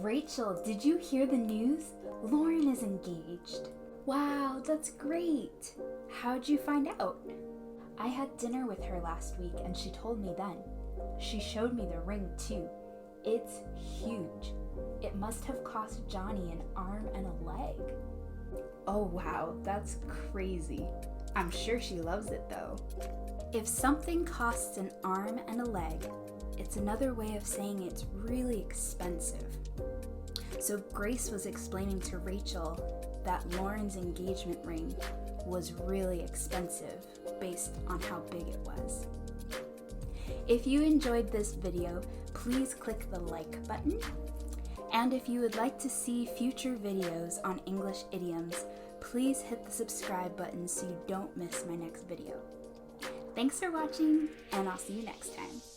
Rachel, did you hear the news? Lauren is engaged. Wow, that's great. How'd you find out? I had dinner with her last week and she told me then. She showed me the ring too. It's huge. It must have cost Johnny an arm and a leg. Oh wow, that's crazy. I'm sure she loves it though. If something costs an arm and a leg, it's another way of saying it's really expensive. So Grace was explaining to Rachel that Lauren's engagement ring was really expensive based on how big it was. If you enjoyed this video, please click the like button. And if you would like to see future videos on English idioms, please hit the subscribe button so you don't miss my next video. Thanks for watching, and I'll see you next time.